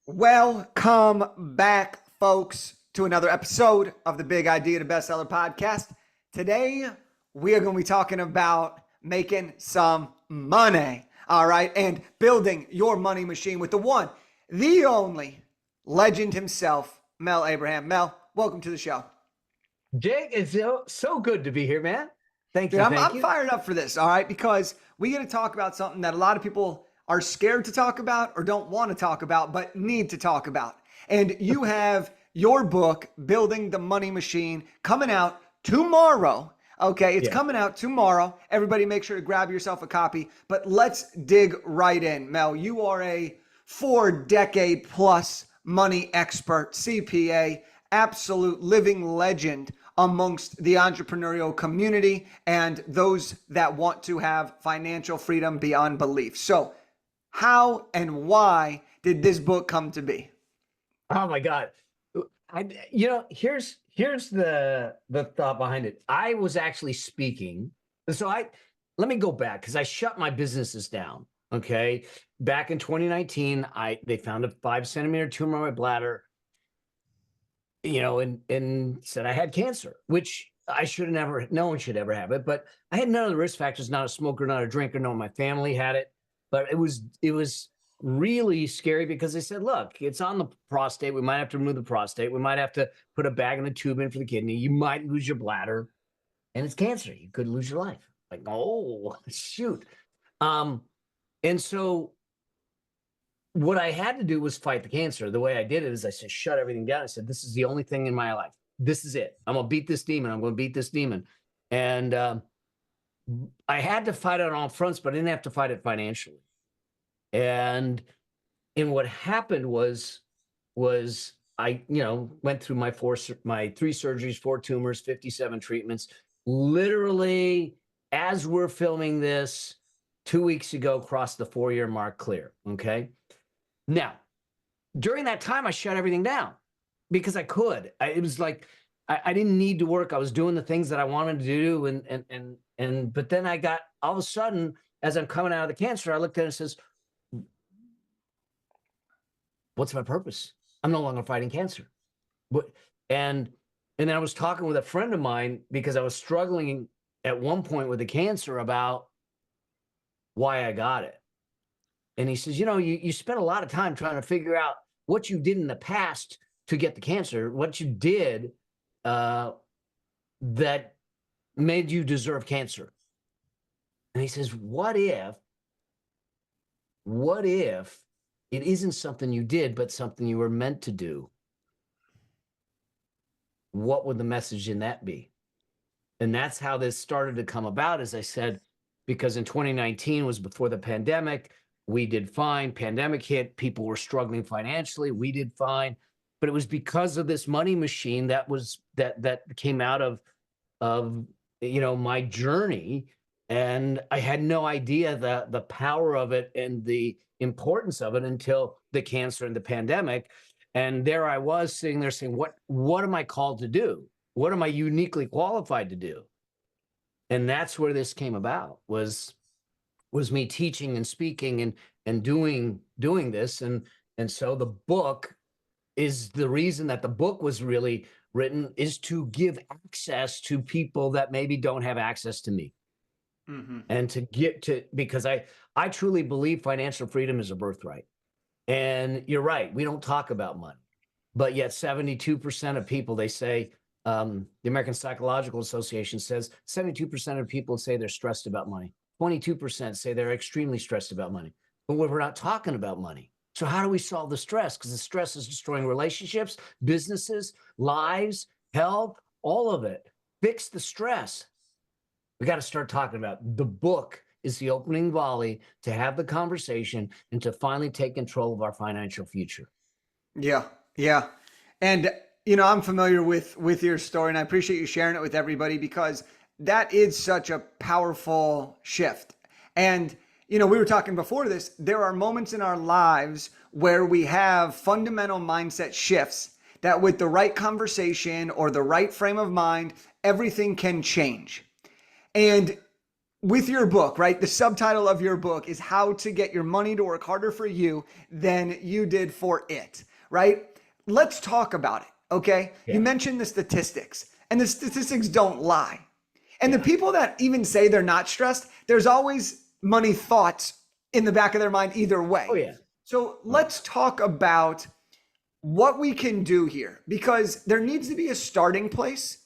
Welcome back, folks, to another episode of the Big Idea to Bestseller podcast. Today, we are going to be talking about making some money, all right, and building your money machine with the one, the only legend himself, Mel Abraham. Mel, welcome to the show. Jake, it's so good to be here, man. Thank Dude, you. I'm fired up for this, all right, because we got to talk about something that a lot of people are scared to talk about or don't want to talk about, but need to talk about. And you have your book, Building the Money Machine, coming out tomorrow. Okay, it's coming out tomorrow. Everybody make sure to grab yourself a copy. But let's dig right in. Mel, you are a 4-decade plus money expert, CPA, absolute living legend amongst the entrepreneurial community and those that want to have financial freedom beyond belief. So, how and why did this book come to be? Oh my God. Here's the thought behind it. I was actually speaking. Let me go back because I shut my businesses down. Okay. Back in 2019, they found a 5-centimeter tumor on my bladder, and said I had cancer, which no one should ever have it, but I had none of the risk factors, not a smoker, not a drinker, no one in my family had it. But it was really scary because they said, look, it's on the prostate. We might have to remove the prostate. We might have to put a bag and a tube in for the kidney. You might lose your bladder, and it's cancer. You could lose your life. Like, oh, shoot. And so what I had to do was fight the cancer. The way I did it is I said, shut everything down. I said, this is the only thing in my life. This is it. I'm going to beat this demon. I'm going to beat this demon. And I had to fight it on all fronts, but I didn't have to fight it financially. And what happened was I, went through my 3 surgeries, 4 tumors, 57 treatments. Literally, as we're filming this, 2 weeks ago, crossed the 4-year mark clear. Okay. Now, during that time, I shut everything down because I could. It was like I didn't need to work. I was doing the things that I wanted to do, but then I got all of a sudden, as I'm coming out of the cancer, I looked at it and says, what's my purpose? I'm no longer fighting cancer. And then I was talking with a friend of mine because I was struggling at one point with the cancer about why I got it. And he says, you spent a lot of time trying to figure out what you did in the past to get the cancer, what you did that made you deserve cancer. And he says, what if it isn't something you did, but something you were meant to do? What would the message in that be? And that's how this started to come about, as I said, because in 2019 was before the pandemic. We did fine. Pandemic hit. People were struggling financially. We did fine. But it was because of this money machine that came out of my journey. And I had no idea the power of it and the importance of it until the cancer and the pandemic. And there I was sitting there saying, what am I called to do? What am I uniquely qualified to do? And that's where this came about, was me teaching and speaking and doing this. And so the book is the reason that the book was really written, is to give access to people that maybe don't have access to me. Mm-hmm. And to get to, because I truly believe financial freedom is a birthright. And you're right, we don't talk about money, but yet 72% of people, they say, the American Psychological Association says 72% of people say they're stressed about money. 22% say they're extremely stressed about money. But we're not talking about money. So how do we solve the stress? Because the stress is destroying relationships, businesses, lives, health, all of it. Fix the stress. We got to start talking about it. The book is the opening volley to have the conversation and to finally take control of our financial future. Yeah. And I'm familiar with your story, and I appreciate you sharing it with everybody because that is such a powerful shift. And we were talking before this, there are moments in our lives where we have fundamental mindset shifts that with the right conversation or the right frame of mind, everything can change. And with your book, right? The subtitle of your book is How to Get Your Money to Work Harder for You Than You Did for It, right? Let's talk about it, okay? You Yeah. mentioned the statistics, and the statistics don't lie. And the Yeah. people that even say they're not stressed, there's always money thoughts in the back of their mind either Oh way. yeah. So Oh yeah. let's talk about what we can do here, because there needs to be a starting place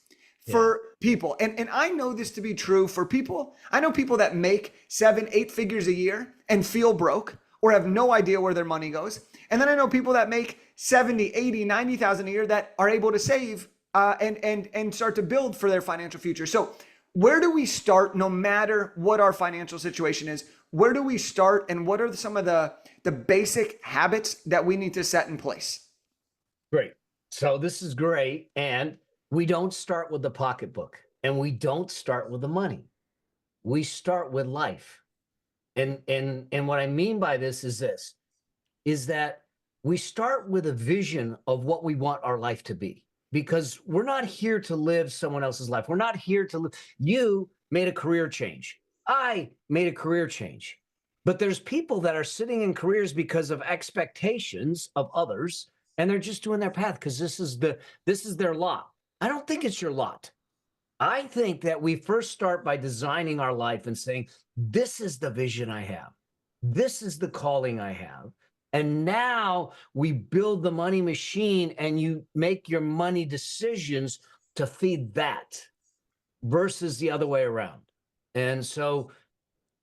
Yeah. for people. And I know this to be true for people. I know people that make 7, 8 figures a year and feel broke or have no idea where their money goes. And then I know people that make 70, 80, 90,000 a year that are able to save and start to build for their financial future. So where do we start, no matter what our financial situation is? Where do we start, and what are some of the basic habits that we need to set in place? Great. So this is great. And we don't start with the pocketbook, and we don't start with the money. We start with life. And what I mean by this is that we start with a vision of what we want our life to be, because we're not here to live someone else's life. We're not here to live. You made a career change. I made a career change. But there's people that are sitting in careers because of expectations of others, and they're just doing their path because this is their lot. I don't think it's your lot. I think that we first start by designing our life and saying, this is the vision I have. This is the calling I have. And now we build the money machine, and you make your money decisions to feed that versus the other way around. And so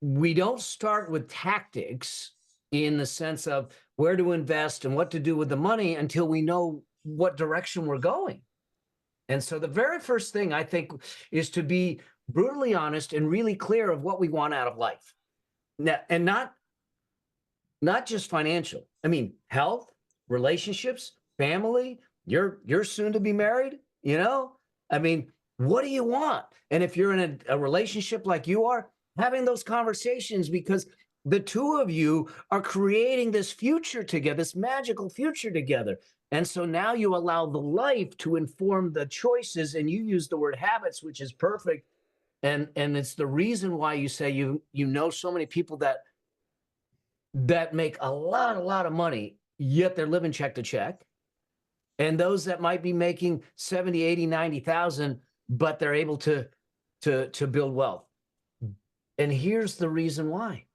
we don't start with tactics in the sense of where to invest and what to do with the money until we know what direction we're going. And so the very first thing I think is to be brutally honest and really clear of what we want out of life. Now, and not just financial. I mean, health, relationships, family, you're soon to be married, you know? I mean, what do you want? And if you're in a relationship like you are, having those conversations, because the two of you are creating this future together, this magical future together. And so now you allow the life to inform the choices, and you use the word habits, which is perfect. And it's the reason why you say you know so many people that make a lot of money, yet they're living check to check. And those that might be making 70, 80, 90,000, but they're able to build wealth. And here's the reason why.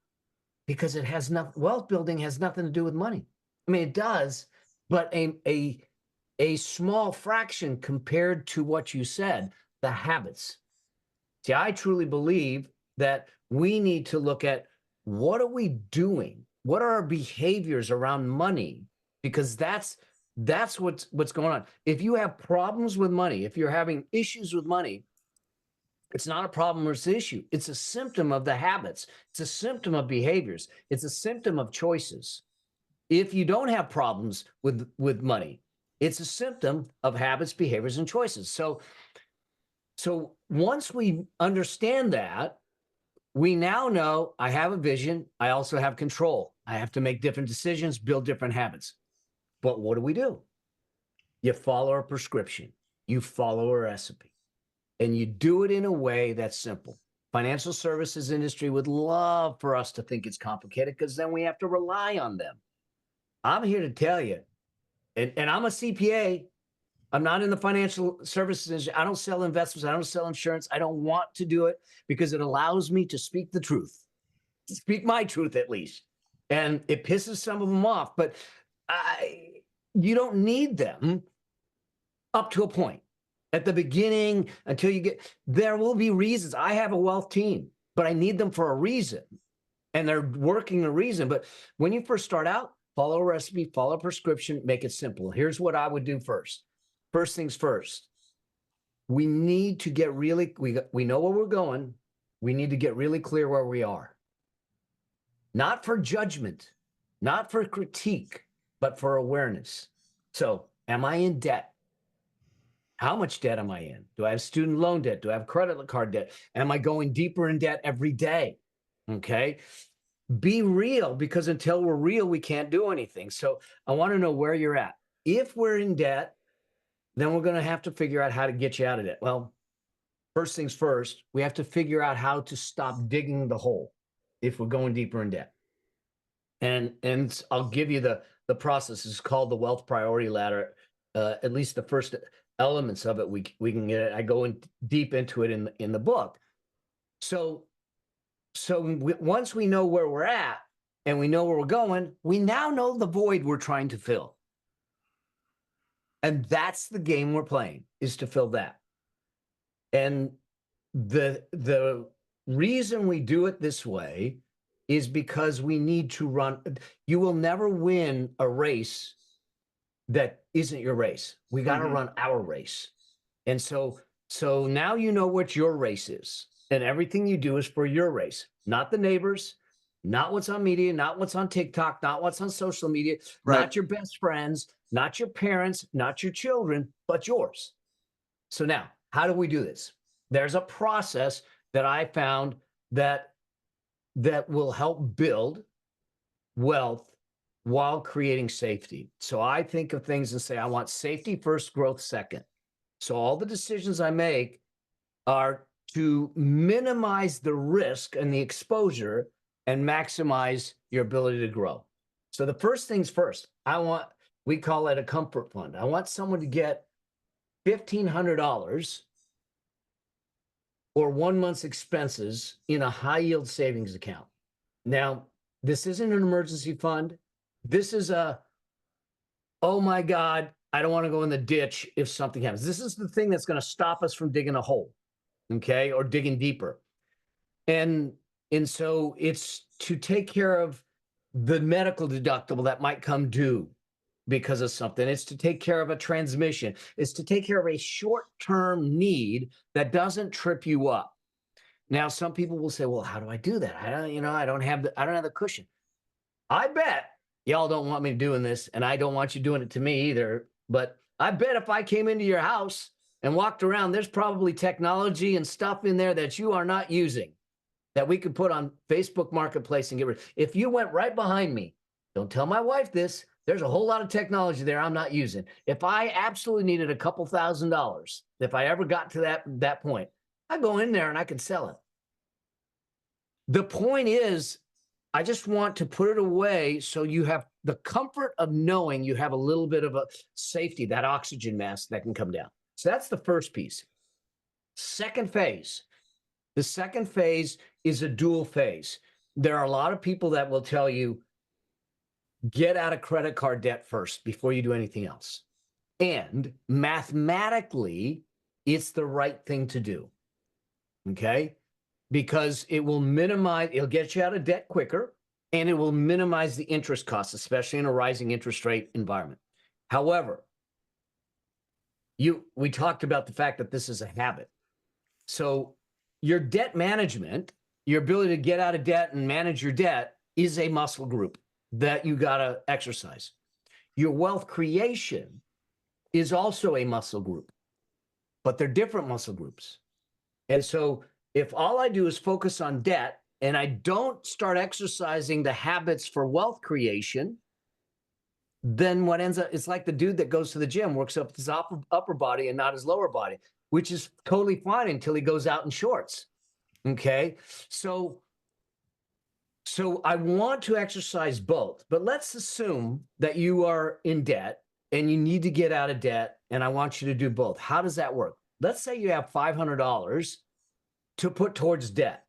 Because it has not wealth building has nothing to do with money. I mean, it does, but a small fraction compared to what you said, the habits. See, I truly believe that we need to look at what are we doing? What are our behaviors around money? Because that's what's going on. If you have problems with money, if you're having issues with money, it's not a problem or it's an issue. It's a symptom of the habits. It's a symptom of behaviors. It's a symptom of choices. If you don't have problems with money, it's a symptom of habits, behaviors, and choices. So once we understand that, we now know I have a vision. I also have control. I have to make different decisions, build different habits. But what do? You follow a prescription. You follow a recipe. And you do it in a way that's simple. Financial services industry would love for us to think it's complicated, because then we have to rely on them. I'm here to tell you, and I'm a CPA. I'm not in the financial services industry. I don't sell investments. I don't sell insurance. I don't want to do it because it allows me to speak the truth, speak my truth at least. And it pisses some of them off, but you don't need them up to a point. At the beginning, until you get, there will be reasons. I have a wealth team, but I need them for a reason. And they're working a reason. But when you first start out, follow a recipe, follow a prescription, make it simple. Here's what I would do first. First things first, we need to get really, we know where we're going. We need to get really clear where we are. Not for judgment, not for critique, but for awareness. So, am I in debt? How much debt am I in? Do I have student loan debt? Do I have credit card debt? Am I going deeper in debt every day? Okay. Be real, because until we're real, we can't do anything. So I want to know where you're at. If we're in debt, then we're going to have to figure out how to get you out of debt. Well, first things first, we have to figure out how to stop digging the hole if we're going deeper in debt. And I'll give you the process. It's called the wealth priority ladder. At least the first elements of it, we can get it. I go in deep into it in the book. So once we know where we're at and we know where we're going, we now know the void we're trying to fill. And that's the game we're playing, is to fill that. And the reason we do it this way is because we need to run. You will never win a race that isn't your race. We got to run our race. And so now you know what your race is, and everything you do is for your race, not the neighbors, not what's on media, not what's on TikTok, not what's on social media, not your best friends, not your parents, not your children, but yours. So now, how do we do this? There's a process that I found that will help build wealth while creating safety. So I think of things and say, I want safety first, growth second. So all the decisions I make are to minimize the risk and the exposure and maximize your ability to grow. So the first things first, we call it a comfort fund. I want someone to get $1,500 or 1 month's expenses in a high yield savings account. Now, this isn't an emergency fund. This is oh my God, I don't want to go in the ditch if something happens. This is the thing that's going to stop us from digging a hole, okay, or digging deeper. And so it's to take care of the medical deductible that might come due because of something. It's to take care of a transmission. It's to take care of a short-term need that doesn't trip you up. Now, some people will say, well, how do I do that? I don't have the cushion. I bet y'all don't want me doing this, and I don't want you doing it to me either. But I bet if I came into your house and walked around, there's probably technology and stuff in there that you are not using that we could put on Facebook Marketplace and get rid of. If you went right behind me, don't tell my wife this, there's a whole lot of technology there I'm not using. If I absolutely needed a couple $1,000s, if I ever got to that point, I go in there and I can sell it. The point is, I just want to put it away so you have the comfort of knowing you have a little bit of a safety, that oxygen mask that can come down. So that's the first piece. Second phase. The second phase is a dual phase. There are a lot of people that will tell you, get out of credit card debt first before you do anything else. And mathematically, it's the right thing to do. Okay? Because it'll get you out of debt quicker, and it will minimize the interest costs, especially in a rising interest rate environment. However, we talked about the fact that this is a habit. So your debt management, your ability to get out of debt and manage your debt, is a muscle group that you got to exercise. Your wealth creation is also a muscle group, but they're different muscle groups. And so if all I do is focus on debt and I don't start exercising the habits for wealth creation, then what ends up, it's like the dude that goes to the gym, works up his upper body and not his lower body, which is totally fine until he goes out in shorts. Okay. So I want to exercise both, but let's assume that you are in debt and you need to get out of debt, and I want you to do both. How does that work? Let's say you have $500 to put towards debt.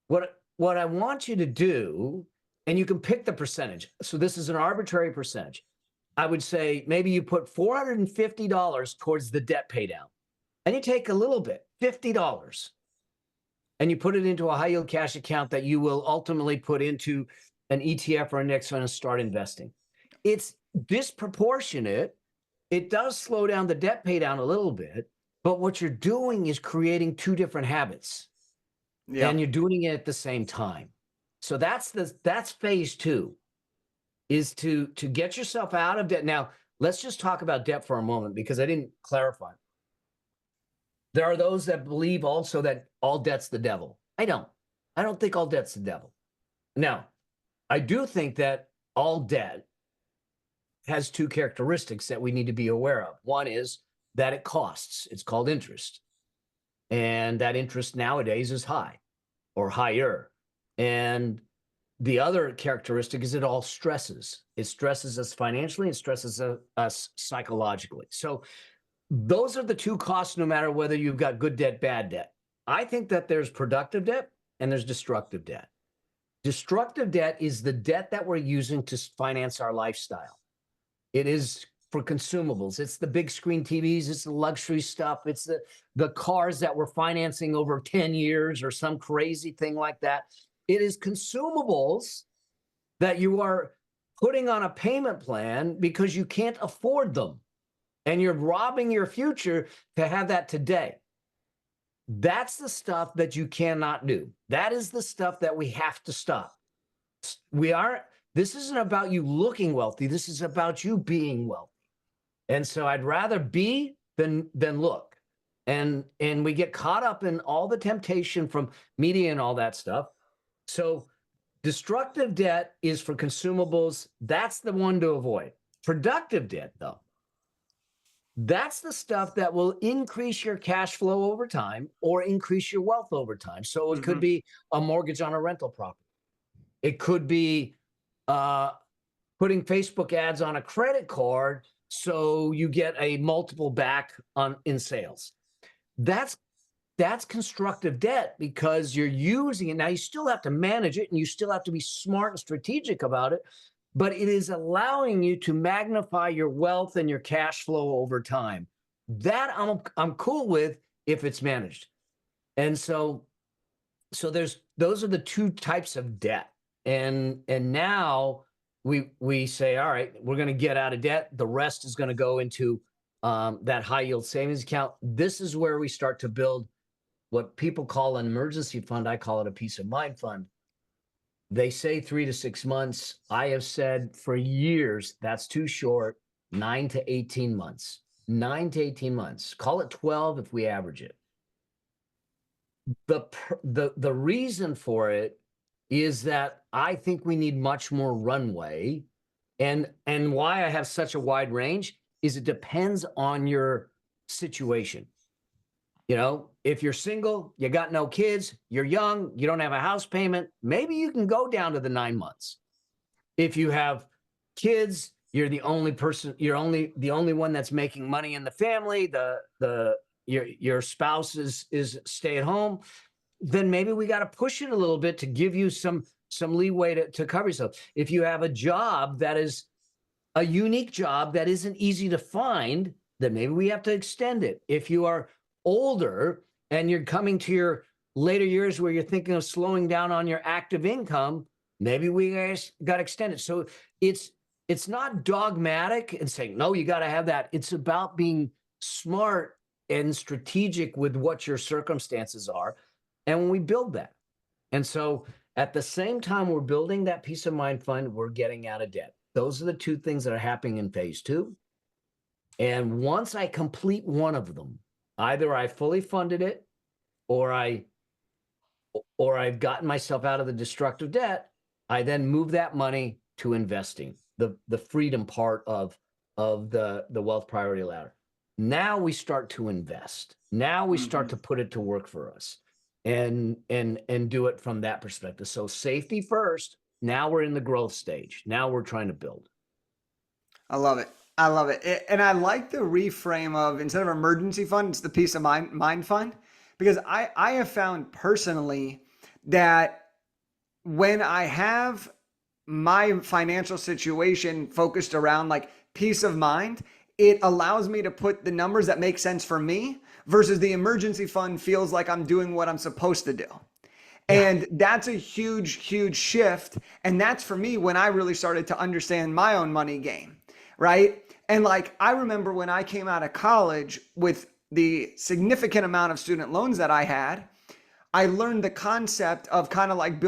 What I want you to do, and you can pick the percentage. So this is an arbitrary percentage. I would say maybe you put $450 towards the debt pay down, and you take a little bit, $50, and you put it into a high yield cash account that you will ultimately put into an ETF or index fund and start investing. It's disproportionate. It does slow down the debt pay down a little bit, but what you're doing is creating two different habits, and you're doing it at the same time. So that's phase two, is to get yourself out of debt. Now, let's just talk about debt for a moment, because I didn't clarify. There are those that believe also that all debt's the devil. I don't think all debt's the devil. Now, I do think that all debt has two characteristics that we need to be aware of. One is that it costs. It's called interest. And that interest nowadays is high or higher. And the other characteristic is it all stresses. It stresses us financially, it stresses us psychologically. So those are the two costs, no matter whether you've got good debt, bad debt. I think that there's productive debt and there's destructive debt. Destructive debt is the debt that we're using to finance our lifestyle. It is for consumables. It's the big screen TVs. It's the luxury stuff. It's the cars that we're financing over 10 years or some crazy thing like that. It is consumables that you are putting on a payment plan because you can't afford them. And you're robbing your future to have that today. That's the stuff that you cannot do. That is the stuff that we have to stop. This isn't about you looking wealthy. This is about you being wealthy. And so I'd rather be than look. And we get caught up in all the temptation from media and all that stuff. So destructive debt is for consumables. That's the one to avoid. Productive debt, though, that's the stuff that will increase your cash flow over time or increase your wealth over time. So it could be a mortgage on a rental property. It could be putting Facebook ads on a credit card so you get a multiple back in sales. That's constructive debt because you're using it. Now, you still have to manage it and you still have to be smart and strategic about it, but it is allowing you to magnify your wealth and your cash flow over time. That I'm cool with if it's managed. And so those are the two types of debt. And now we say, all right, we're going to get out of debt. The rest is going to go into that high yield savings account. This is where we start to build what people call an emergency fund. I call it a peace of mind fund. They say 3 to 6 months. I have said for years, that's too short. 9 to 18 months, 9 to 18 months, call it 12 if we average it. The reason for it is that I think we need much more runway. And why I have such a wide range is it depends on your situation. You know, if you're single, you got no kids, you're young, you don't have a house payment, maybe you can go down to the 9 months. If you have kids, you're the only person, you're the only one that's making money in the family, your spouse is stay at home, then maybe we got to push it a little bit to give you some leeway to cover yourself. If you have a job that is a unique job that isn't easy to find, then maybe we have to extend it. If you are older and you're coming to your later years where you're thinking of slowing down on your active income, maybe we got to extend it. So it's not dogmatic and saying, no, you got to have that. It's about being smart and strategic with what your circumstances are. And when we build that. And so at the same time we're building that peace of mind fund, we're getting out of debt. Those are the two things that are happening in phase 2. And once I complete one of them, either I fully funded it or I've gotten myself out of the destructive debt, I then move that money to investing, the freedom part of the wealth priority ladder. Now we start to invest. Now we start to put it to work for us and do it from that perspective. So safety first. Now we're in the growth stage. Now we're trying to build. I love it. I love it. And I like the reframe of, instead of emergency fund, it's the peace of mind fund, because I have found personally that when I have my financial situation focused around like peace of mind, it allows me to put the numbers that make sense for me versus the emergency fund feels like I'm doing what I'm supposed to do. And that's a huge, huge shift. And that's for me when I really started to understand my own money game, right? And like, I remember when I came out of college with the significant amount of student loans that I had, I learned the concept of kind of like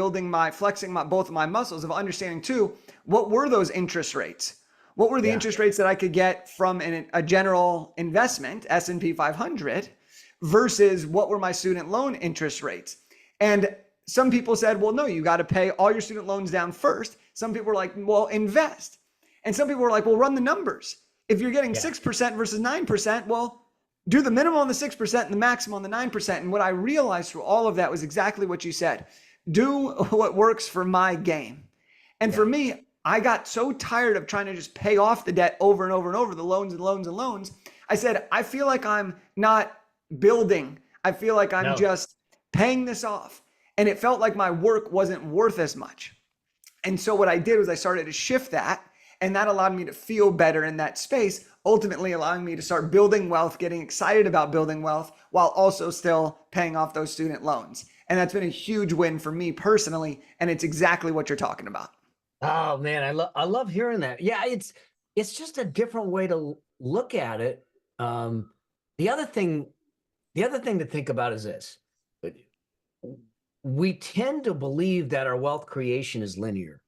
flexing both of my muscles of understanding too, what were those interest rates? What were the interest rates that I could get from a general investment, S&P 500, versus what were my student loan interest rates? And some people said, well, no, you got to pay all your student loans down first. Some people were like, well, invest. And some people were like, well, run the numbers. If you're getting 6% versus 9%, well, do the minimum on the 6% and the maximum on the 9%. And what I realized through all of that was exactly what you said. Do what works for my game. And for me, I got so tired of trying to just pay off the debt over and over and over, the loans and loans and loans. I said, I feel like I'm not building. I feel like I'm just paying this off. And it felt like my work wasn't worth as much. And so what I did was I started to shift that, and that allowed me to feel better in that space, ultimately allowing me to start building wealth, getting excited about building wealth while also still paying off those student loans. And that's been a huge win for me personally. And it's exactly what you're talking about. Oh man, I love hearing that. Yeah, it's just a different way to look at it. Um, the other thing to think about is this. We tend to believe that our wealth creation is linear,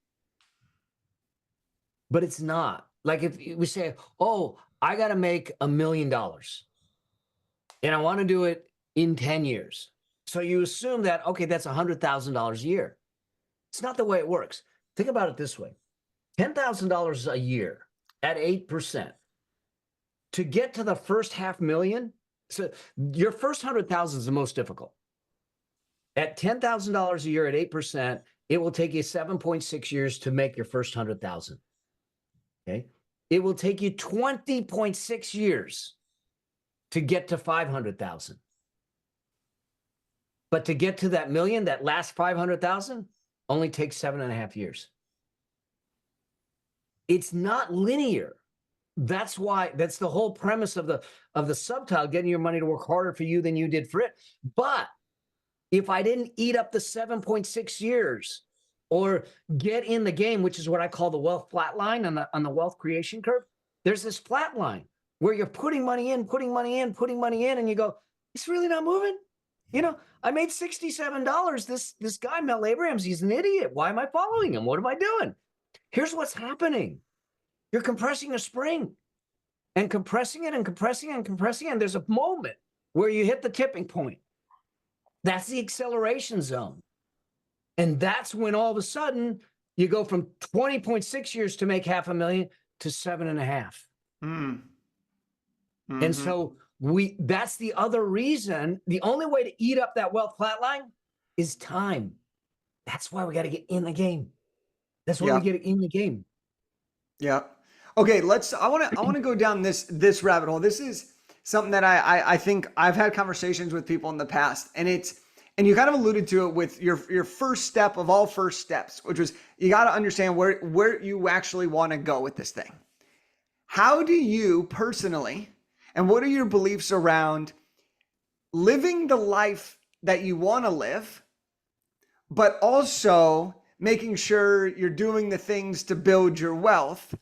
but it's not. Like if we say, oh, I got to make $1 million and I want to do it in 10 years. So you assume that, okay, that's $100,000 a year. It's not the way it works. Think about it this way. $10,000 a year at 8%. To get to the first $500,000, so your first 100,000 is the most difficult. At $10,000 a year at 8%, it will take you 7.6 years to make your first 100,000. Okay. It will take you 20.6 years to get to 500,000. But to get to that million, that last 500,000 only takes 7.5 years. It's not linear. That's why, that's the whole premise of the subtitle, getting your money to work harder for you than you did for it. But if I didn't eat up the 7.6 years or get in the game, which is what I call the wealth flat line on the wealth creation curve, there's this flat line where you're putting money in, and you go, it's really not moving. You know, I made $67. This guy, Mel Abraham, he's an idiot. Why am I following him? What am I doing? Here's what's happening. You're compressing a spring and compressing it and compressing it and compressing it. And there's a moment where you hit the tipping point. That's the acceleration zone. And that's when all of a sudden you go from 20.6 years to make $500,000 to 7.5. And so that's the other reason. The only way to eat up that wealth flatline is time. That's why we got to get in the game. That's why we get in the game. Yeah. Okay. I want to go down this rabbit hole. This is something that I think I've had conversations with people in the past, and you kind of alluded to it with your first step of all first steps, which was you got to understand where you actually want to go with this thing. How do you personally, and what are your beliefs around living the life that you want to live, but also making sure you're doing the things to build your wealth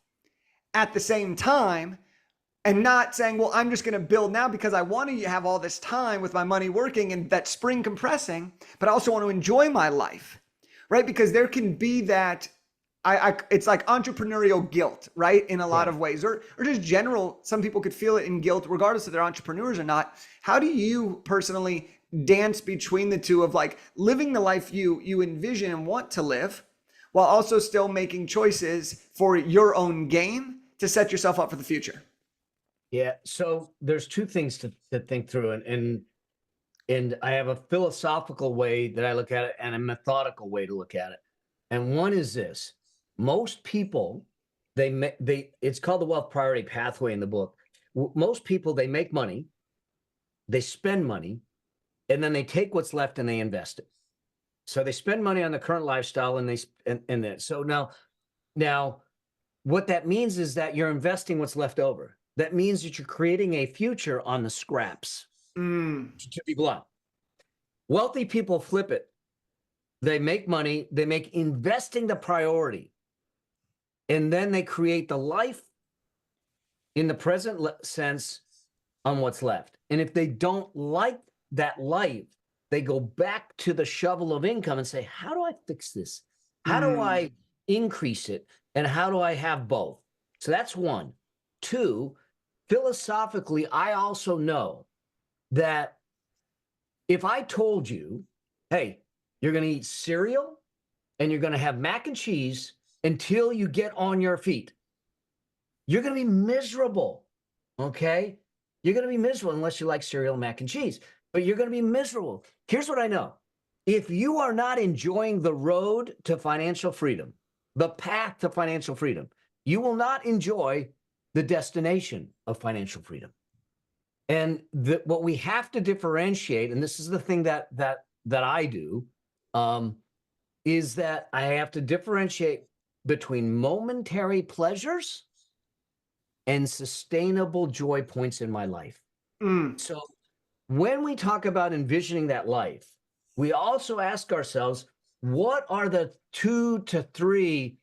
at the same time, and not saying, well, I'm just going to build now because I want to have all this time with my money working and that spring compressing, but I also want to enjoy my life, right? Because there can be that, it's like entrepreneurial guilt, right? In a lot of ways, or just general, some people could feel it in guilt, regardless if they're entrepreneurs or not. How do you personally dance between the two of like living the life you envision and want to live, while also still making choices for your own game to set yourself up for the future? Yeah. So there's two things to think through, and I have a philosophical way that I look at it and a methodical way to look at it. And one is this: most people, it's called the wealth priority pathway in the book. Most people, they make money, they spend money, and then they take what's left and they invest it. So they spend money on the current lifestyle, so now what that means is that you're investing what's left over. That means that you're creating a future on the scraps, to be blunt. Wealthy people flip it. They make money, they make investing the priority, and then they create the life in the present sense on what's left. And if they don't like that life, they go back to the shovel of income and say, how do I fix this? How do I increase it? And how do I have both? So that's one. Two, philosophically, I also know that if I told you, hey, you're going to eat cereal and you're going to have mac and cheese until you get on your feet, you're going to be miserable. Okay. You're going to be miserable unless you like cereal and mac and cheese, but you're going to be miserable. Here's what I know. If you are not enjoying the road to financial freedom, the path to financial freedom, you will not enjoy the destination of financial freedom. And what we have to differentiate, and this is the thing that I do, is that I have to differentiate between momentary pleasures and sustainable joy points in my life. So when we talk about envisioning that life, we also ask ourselves, what are the 2 to 3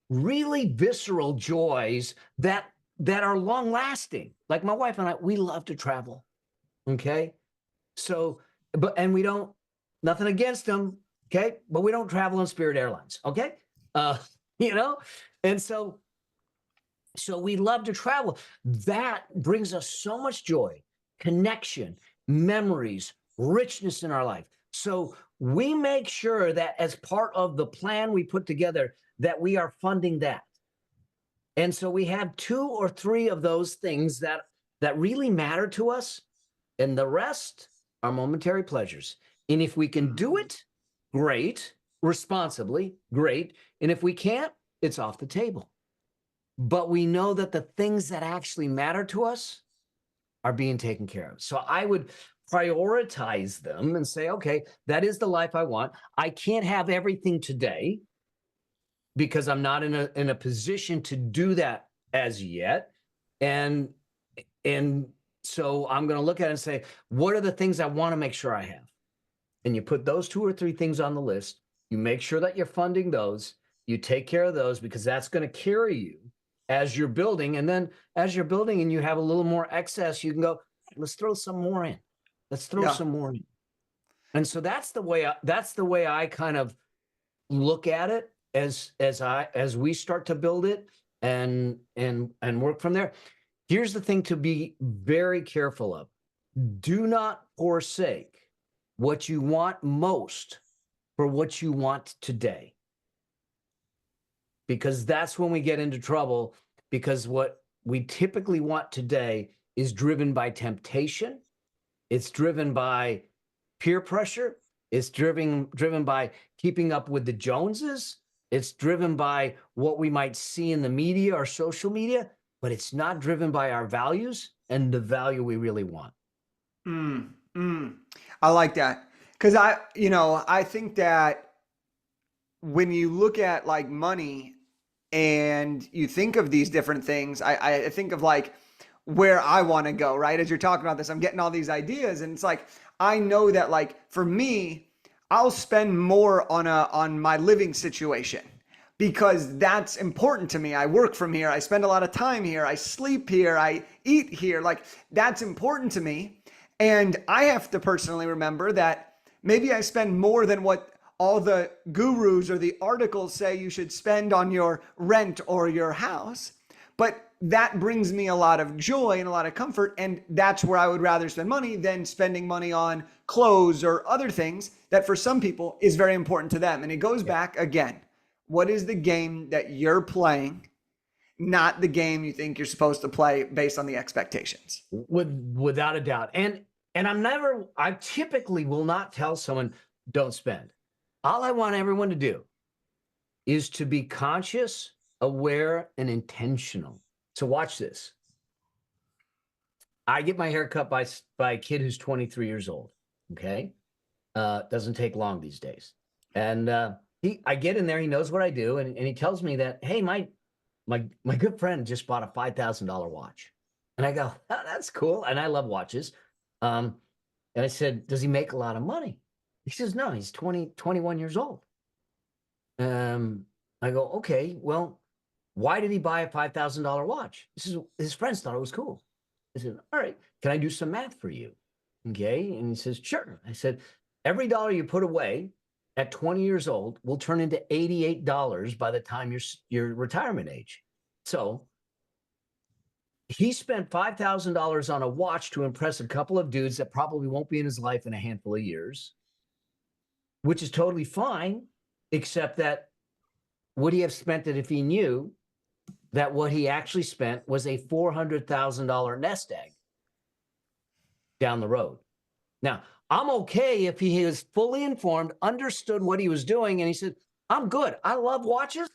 really visceral joys that are long lasting? Like my wife and I, we love to travel. Okay. So, and we don't, nothing against them. Okay. But we don't travel on Spirit Airlines. Okay. You know, and so we love to travel. That brings us so much joy, connection, memories, richness in our life. So we make sure that as part of the plan we put together, that we are funding that. And so we have 2 or 3 of those things that really matter to us, and the rest are momentary pleasures. And if we can do it, great. Responsibly, great. And if we can't, it's off the table. But we know that the things that actually matter to us are being taken care of. So I would prioritize them and say, okay, that is the life I want. I can't have everything today because I'm not in a position to do that as yet. And so I'm going to look at it and say, what are the things I want to make sure I have? And you put those 2 or 3 things on the list. You make sure that you're funding those. You take care of those because that's going to carry you as you're building. And then as you're building and you have a little more excess, you can go, let's throw some more in. Let's throw some more in. And so that's the way I kind of look at it as we start to build it and work from there. Here's the thing to be very careful of. Do not forsake what you want most for what you want today. Because that's when we get into trouble, because what we typically want today is driven by temptation. It's driven by peer pressure. It's driven by keeping up with the Joneses. It's driven by what we might see in the media or social media, but it's not driven by our values and the value we really want. I like that. Because I think that when you look at like money and you think of these different things, I think of like where I want to go, right? As you're talking about this, I'm getting all these ideas, and it's like, I know that like for me, I'll spend more on my living situation because that's important to me. I work from here. I spend a lot of time here. I sleep here. I eat here. Like that's important to me. And I have to personally remember that maybe I spend more than what all the gurus or the articles say you should spend on your rent or your house. But that brings me a lot of joy and a lot of comfort. And that's where I would rather spend money than spending money on clothes or other things that for some people is very important to them. And it goes back again. What is the game that you're playing, not the game you think you're supposed to play based on the expectations? Without a doubt. And I typically will not tell someone, don't spend. All I want everyone to do is to be conscious, aware, and intentional. So watch this. I get my hair cut by a kid who's 23 years old. Okay. Doesn't take long these days. And I get in there, he knows what I do, and he tells me that, hey, my good friend just bought a $5,000 watch. And I go, oh, that's cool. And I love watches. And I said, does he make a lot of money? He says, no, he's 21 years old. I go, okay, well, why did he buy a $5,000 watch? He says, his friends thought it was cool. I said, all right, can I do some math for you? Okay. And he says, sure. I said, every dollar you put away at 20 years old will turn into $88 by the time your retirement age. So he spent $5,000 on a watch to impress a couple of dudes that probably won't be in his life in a handful of years, which is totally fine, except that would he have spent it if he knew that what he actually spent was a $400,000 nest egg? down the road. Now, I'm okay if he was fully informed, understood what he was doing, and he said, I'm good. I love watches.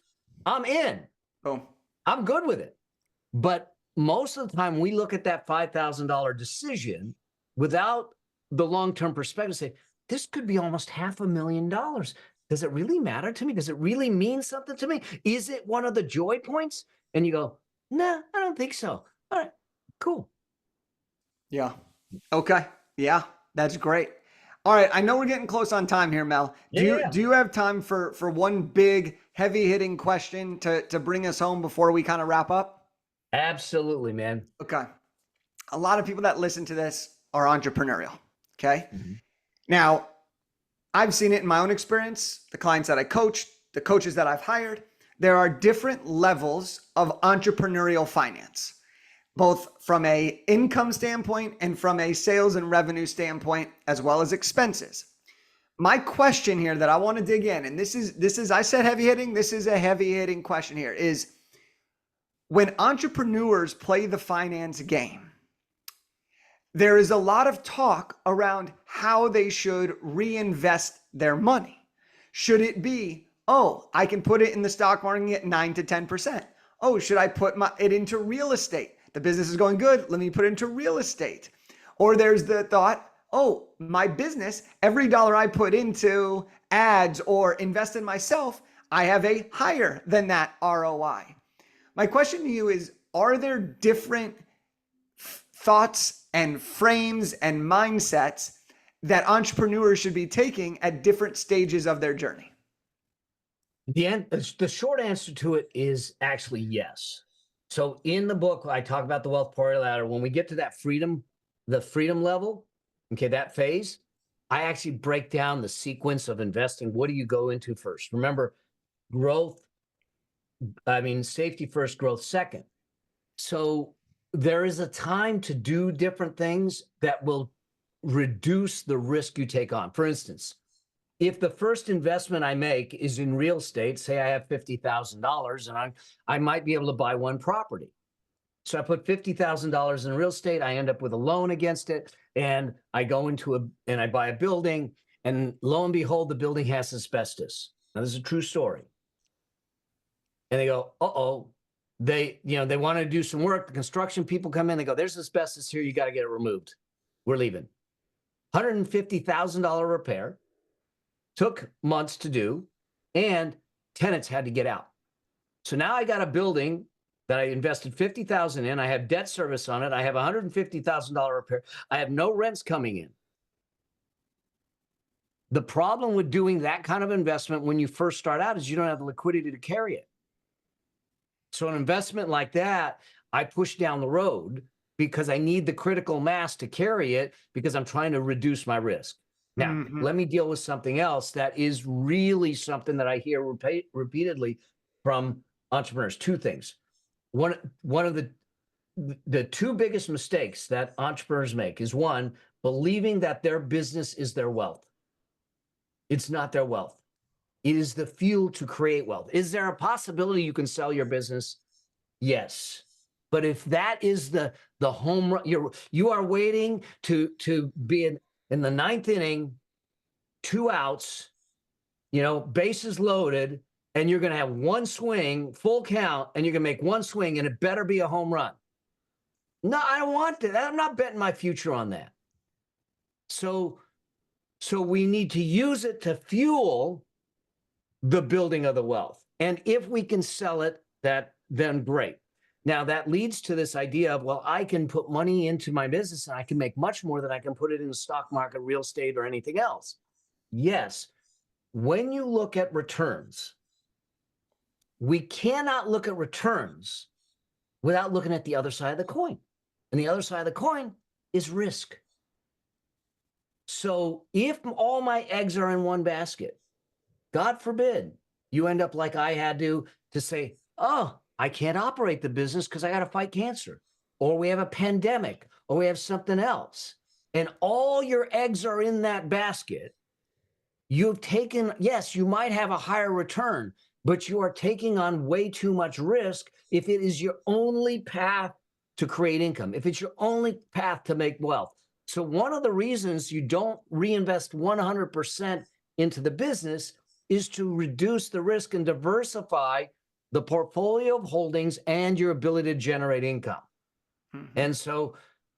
I'm in. Boom. I'm good with it. But most of the time, we look at that $5,000 decision without the long-term perspective, say, this could be almost $500,000. Does it really matter to me? Does it really mean something to me? Is it one of the joy points? And you go, nah, I don't think so. All right, cool. Yeah. Okay. Yeah, that's great. All right, I know we're getting close on time here, Mel. Do you have time for one big heavy hitting question to bring us home before we kind of wrap up? Absolutely, man. Okay. A lot of people that listen to this are entrepreneurial. Okay. Now, I've seen it in my own experience, the clients that I coach, the coaches that I've hired. There are different levels of entrepreneurial finance, both from a income standpoint and from a sales and revenue standpoint, as well as expenses. My question here that I want to dig in, and this is I said heavy hitting, this is a heavy hitting question here, is when entrepreneurs play the finance game, there is a lot of talk around how they should reinvest their money. Should it be, oh, I can put it in the stock market at 9 to 10%. Oh, should I put it into real estate? The business is going good. Let me put it into real estate. Or there's the thought, oh, my business, every dollar I put into ads or invest in myself, I have a higher than that ROI. My question to you is, are there different thoughts and frames and mindsets that entrepreneurs should be taking at different stages of their journey? The short answer to it is actually yes. So in the book, I talk about the wealth priority ladder. When we get to that freedom, the freedom level, okay, that phase, I actually break down the sequence of investing. What do you go into first? Remember, safety first, growth second. So there is a time to do different things that will reduce the risk you take on. For instance, if the first investment I make is in real estate, say I have $50,000 and I might be able to buy one property. So I put $50,000 in real estate, I end up with a loan against it, and I go and I buy a building, and lo and behold, the building has asbestos. Now, this is a true story. And they go, uh-oh, they want to do some work. The construction people come in, they go, there's asbestos here, you got to get it removed. We're leaving. $150,000 repair. Took months to do, and tenants had to get out. So now I got a building that I invested $50,000 in. I have debt service on it. I have $150,000 repair. I have no rents coming in. The problem with doing that kind of investment when you first start out is you don't have the liquidity to carry it. So an investment like that, I push down the road because I need the critical mass to carry it because I'm trying to reduce my risk. Now, let me deal with something else that is really something that I hear repeatedly from entrepreneurs. Two things. One of the two biggest mistakes that entrepreneurs make is, one, believing that their business is their wealth. It's not their wealth. It is the fuel to create wealth. Is there a possibility you can sell your business? Yes. But if that is the home run, you are waiting to be in the ninth inning, 2 outs, bases loaded, and you're going to have one swing, full count, and you're going to make one swing, and it better be a home run. No, I don't want that. I'm not betting my future on that. So we need to use it to fuel the building of the wealth. And if we can sell it, then great. Now, that leads to this idea of, well, I can put money into my business and I can make much more than I can put it in the stock market, real estate, or anything else. Yes. When you look at returns, we cannot look at returns without looking at the other side of the coin. And the other side of the coin is risk. So if all my eggs are in one basket, God forbid, you end up like I had to say, oh, I can't operate the business because I got to fight cancer, or we have a pandemic, or we have something else. And all your eggs are in that basket. You've taken, yes, you might have a higher return, but you are taking on way too much risk if it is your only path to create income, if it's your only path to make wealth. So one of the reasons you don't reinvest 100% into the business is to reduce the risk and diversify the portfolio of holdings and your ability to generate income. Mhm. And so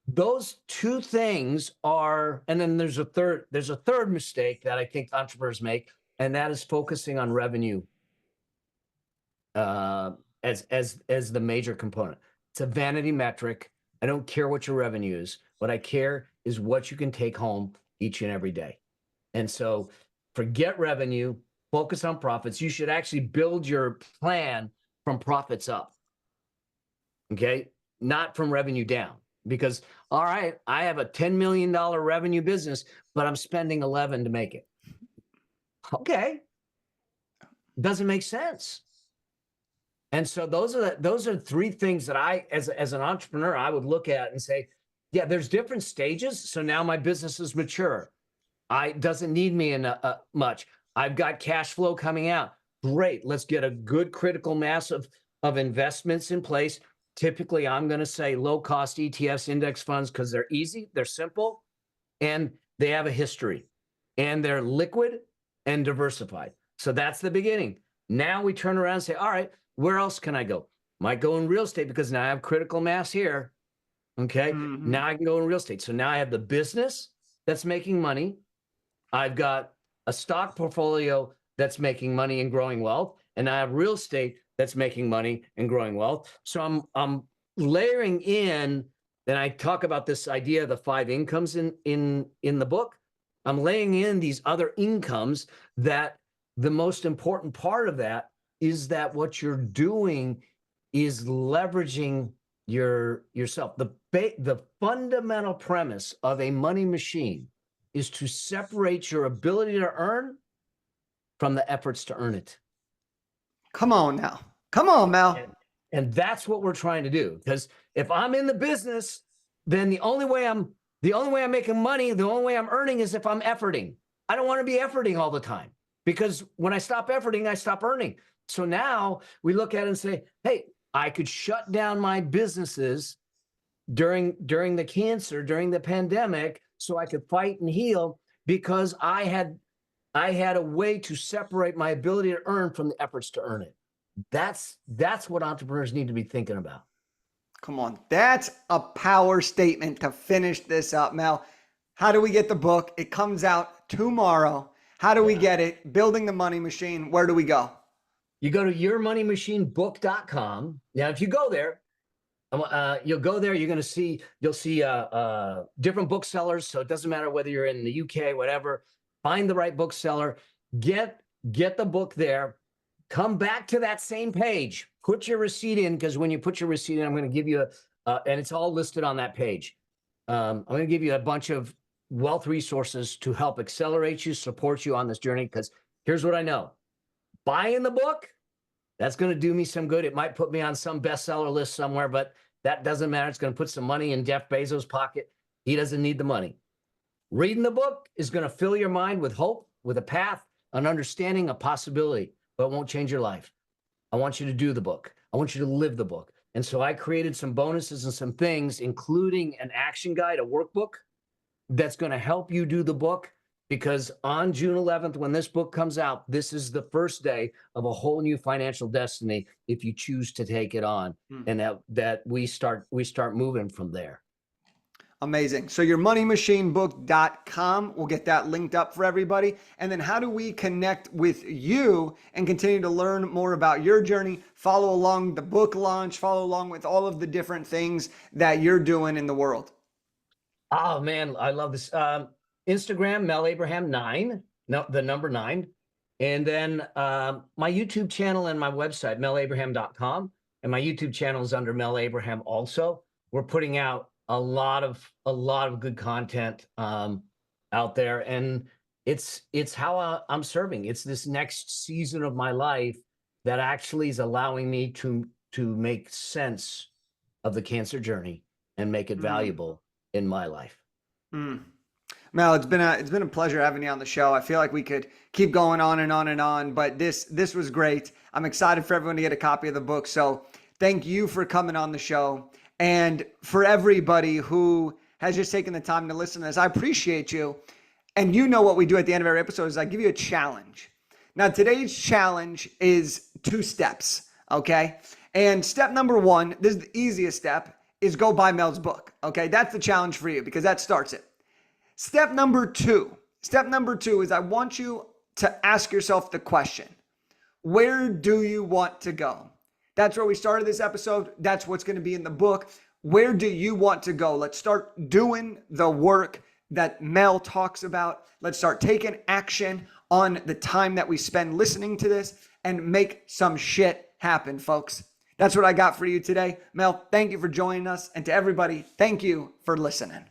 those two things are, and then there's a third mistake that I think entrepreneurs make, and that is focusing on revenue uh, as the major component. It's a vanity metric. I don't care what your revenue is. What I care is what you can take home each and every day. And so forget revenue, focus on profits. You should actually build your plan from profits up. Okay. Not from revenue down. Because, all right, I have a $10 million revenue business, but I'm spending 11 to make it. Okay. Doesn't make sense. And so those are three things that I, as an entrepreneur, I would look at and say, yeah, there's different stages. So now my business is mature. Doesn't need me in much. I've got cash flow coming out. Great. Let's get a good critical mass of investments in place. Typically, I'm going to say low cost ETFs, index funds, because they're easy, they're simple, and they have a history, and they're liquid and diversified. So that's the beginning. Now we turn around and say, all right, where else can I go? Might go in real estate because now I have critical mass here. Okay. Mhm. Now I can go in real estate. So now I have the business that's making money. I've got a stock portfolio that's making money and growing wealth, and I have real estate that's making money and growing wealth. So I'm layering in, and I talk about this idea of the 5 incomes in the book. I'm laying in these other incomes that the most important part of that is that what you're doing is leveraging yourself. The fundamental premise of a money machine is to separate your ability to earn from the efforts to earn it. Come on now. Come on, Mel. And that's what we're trying to do. Because if I'm in the business, then the only way I'm making money, the only way I'm earning is if I'm efforting. I don't want to be efforting all the time, because when I stop efforting, I stop earning. So now we look at it and say, hey, I could shut down my businesses during the cancer, during the pandemic, so I could fight and heal, because I had a way to separate my ability to earn from the efforts to earn it. That's what entrepreneurs need to be thinking about. Come on. That's a power statement to finish this up, Mel. How do we get the book? It comes out tomorrow. How do we get it? Building the Money Machine. Where do we go? You go to yourmoneymachinebook.com. Now, if you go there, you'll go there. You'll see different booksellers. So it doesn't matter whether you're in the UK, whatever. Find the right bookseller. Get the book there. Come back to that same page. Put your receipt in, because when you put your receipt in, I'm going to give you and it's all listed on that page. I'm going to give you a bunch of wealth resources to help accelerate you, support you on this journey. Because here's what I know: buying the book, that's going to do me some good. It might put me on some bestseller list somewhere, but that doesn't matter. It's going to put some money in Jeff Bezos' pocket. He doesn't need the money. Reading the book is going to fill your mind with hope, with a path, an understanding, a possibility, but it won't change your life. I want you to do the book. I want you to live the book. And so I created some bonuses and some things, including an action guide, a workbook that's going to help you do the book. Because on June 11th, when this book comes out, this is the first day of a whole new financial destiny if you choose to take it on, and that we start moving from there. Amazing. So yourmoneymachinebook.com. We'll get that linked up for everybody. And then how do we connect with you and continue to learn more about your journey, follow along the book launch, follow along with all of the different things that you're doing in the world? Oh man, I love this. Instagram, Mel Abraham 9, no, the number 9. And then my YouTube channel and my website, melabraham.com. And my YouTube channel is under Mel Abraham also. We're putting out a lot of good content out there. And it's how I'm serving. It's this next season of my life that actually is allowing me to make sense of the cancer journey and make it valuable in my life. Mel, it's been a pleasure having you on the show. I feel like we could keep going on and on and on, but this was great. I'm excited for everyone to get a copy of the book. So thank you for coming on the show. And for everybody who has just taken the time to listen to this. I appreciate you. And you know what we do at the end of every episode is I give you a challenge. Now, today's challenge is 2 steps, okay? And step number 1, this is the easiest step, is go buy Mel's book, okay? That's the challenge for you because that starts it. Step number 2 is I want you to ask yourself the question, where do you want to go? That's where we started this episode. That's what's going to be in the book. Where do you want to go? Let's start doing the work that Mel talks about. Let's start taking action on the time that we spend listening to this and make some shit happen, folks. That's what I got for you today. Mel, thank you for joining us. And to everybody, thank you for listening.